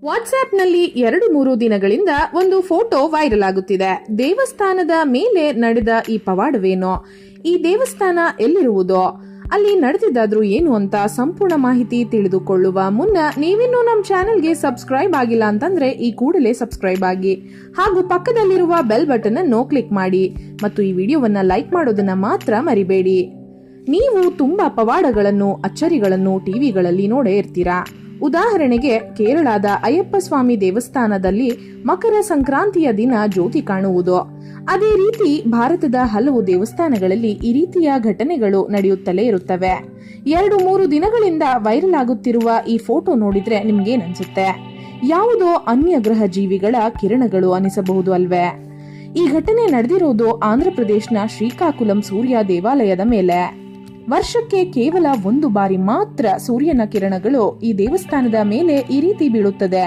ವಾಟ್ಸ್ಆಪ್ನಲ್ಲಿ 2-3 ದಿನಗಳಿಂದ ಒಂದು photo viral ಆಗುತ್ತಿದೆ. ದೇವಸ್ಥಾನದ ಮೇಲೆ ನಡೆದ ಈ ಪವಾಡವೇನೋ, ಈ ದೇವಸ್ಥಾನ ಎಲ್ಲಿರುವುದೋ, ಅಲ್ಲಿ ನಡೆದಿದ್ದಾದ್ರೂ ಏನು ಅಂತ ಸಂಪೂರ್ಣ ಮಾಹಿತಿ ತಿಳಿದುಕೊಳ್ಳುವ ಮುನ್ನ ನೀವಿನ್ನೂ ನಮ್ಮ ಚಾನೆಲ್ಗೆ ಸಬ್ಸ್ಕ್ರೈಬ್ ಆಗಿಲ್ಲ ಅಂತಂದ್ರೆ ಈ ಕೂಡಲೇ ಸಬ್ಸ್ಕ್ರೈಬ್ ಆಗಿ ಹಾಗೂ ಪಕ್ಕದಲ್ಲಿರುವ ಬೆಲ್ ಬಟನ್ ಅನ್ನು ಕ್ಲಿಕ್ ಮಾಡಿ ಮತ್ತು ಈ ವಿಡಿಯೋವನ್ನ ಲೈಕ್ ಮಾಡೋದನ್ನ ಮಾತ್ರ ಮರಿಬೇಡಿ. ನೀವು ತುಂಬಾ ಪವಾಡಗಳನ್ನು ಅಚ್ಚರಿಗಳನ್ನು ಟಿವಿಗಳಲ್ಲಿ ನೋಡೇ ಇರ್ತೀರಾ. ಉದಾಹರಣೆಗೆ ಕೇರಳದ ಅಯ್ಯಪ್ಪ ಸ್ವಾಮಿ ದೇವಸ್ಥಾನದಲ್ಲಿ ಮಕರ ಸಂಕ್ರಾಂತಿಯ ದಿನ ಜ್ಯೋತಿ ಕಾಣುವುದು. ಅದೇ ರೀತಿ ಭಾರತದ ಹಲವು ದೇವಸ್ಥಾನಗಳಲ್ಲಿ ಈ ರೀತಿಯ ಘಟನೆಗಳು ನಡೆಯುತ್ತಲೇ ಇರುತ್ತವೆ. 2-3 ದಿನಗಳಿಂದ ವೈರಲ್ ಆಗುತ್ತಿರುವ ಈ ಫೋಟೋ ನೋಡಿದ್ರೆ ನಿಮ್ಗೇನನ್ಸುತ್ತೆ? ಯಾವುದೋ ಅನ್ಯ ಗ್ರಹ ಜೀವಿಗಳ ಕಿರಣಗಳು ಅನಿಸಬಹುದು ಅಲ್ವೇ? ಈ ಘಟನೆ ನಡೆದಿರೋದು ಆಂಧ್ರಪ್ರದೇಶನ ಶ್ರೀಕಾಕುಲಂ ಸೂರ್ಯ ದೇವಾಲಯದ ಮೇಲೆ. ವರ್ಷಕ್ಕೆ ಕೇವಲ 1 ಬಾರಿ ಮಾತ್ರ ಸೂರ್ಯನ ಕಿರಣಗಳು ಈ ದೇವಸ್ಥಾನದ ಮೇಲೆ ಈ ರೀತಿ ಬೀಳುತ್ತದೆ.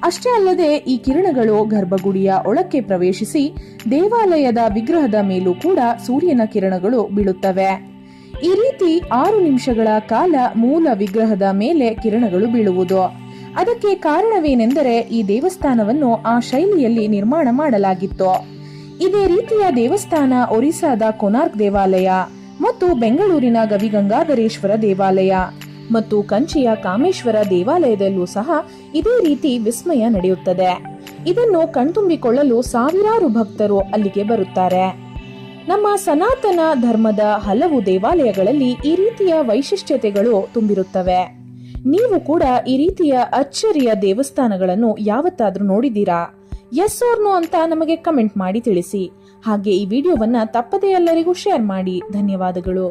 ಅಷ್ಟೇ ಅಲ್ಲದೆ ಈ ಕಿರಣಗಳು ಗರ್ಭಗುಡಿಯ ಒಳಕ್ಕೆ ಪ್ರವೇಶಿಸಿ ದೇವಾಲಯದ ವಿಗ್ರಹದ ಮೇಲೂ ಕೂಡ ಸೂರ್ಯನ ಕಿರಣಗಳು ಬೀಳುತ್ತವೆ. ಈ ರೀತಿ 6 ನಿಮಿಷಗಳ ಕಾಲ ಮೂಲ ವಿಗ್ರಹದ ಮೇಲೆ ಕಿರಣಗಳು ಬೀಳುವುದು. ಅದಕ್ಕೆ ಕಾರಣವೇನೆಂದರೆ ಈ ದೇವಸ್ಥಾನವನ್ನು ಆ ಶೈಲಿಯಲ್ಲಿ ನಿರ್ಮಾಣ ಮಾಡಲಾಗಿತ್ತು. ಇದೇ ರೀತಿಯ ದೇವಸ್ಥಾನ ಒರಿಸ್ಸಾದ ಕೊನಾರ್ಕ್ ದೇವಾಲಯ ಮತ್ತು ಬೆಂಗಳೂರಿನ ಗವಿಗಂಗಾಧರೇಶ್ವರ ದೇವಾಲಯ ಮತ್ತು ಕಂಚಿಯ ಕಾಮೇಶ್ವರ ದೇವಾಲಯದಲ್ಲೂ ಸಹ ಇದೇ ರೀತಿ ವಿಸ್ಮಯ ನಡೆಯುತ್ತದೆ. ಇದನ್ನು ಕಣ್ತುಂಬಿಕೊಳ್ಳಲು ಸಾವಿರಾರು ಭಕ್ತರು ಅಲ್ಲಿಗೆ ಬರುತ್ತಾರೆ. ನಮ್ಮ ಸನಾತನ ಧರ್ಮದ ಹಲವು ದೇವಾಲಯಗಳಲ್ಲಿ ಈ ರೀತಿಯ ವೈಶಿಷ್ಟ್ಯತೆಗಳು ತುಂಬಿರುತ್ತವೆ. ನೀವು ಕೂಡ ಈ ರೀತಿಯ ಅಚ್ಚರಿಯ ದೇವಸ್ಥಾನಗಳನ್ನು ಯಾವತ್ತಾದ್ರೂ ನೋಡಿದ್ದೀರಾ? ಎಸ್ ಆರ್ ನೋ ಅಂತ ನಮಗೆ ಕಮೆಂಟ್ ಮಾಡಿ ತಿಳಿಸಿ. ಹಾಗೆ ಈ ವಿಡಿಯೋವನ್ನ ತಪ್ಪದೇ ಎಲ್ಲರಿಗೂ ಶೇರ್ ಮಾಡಿ. ಧನ್ಯವಾದಗಳು.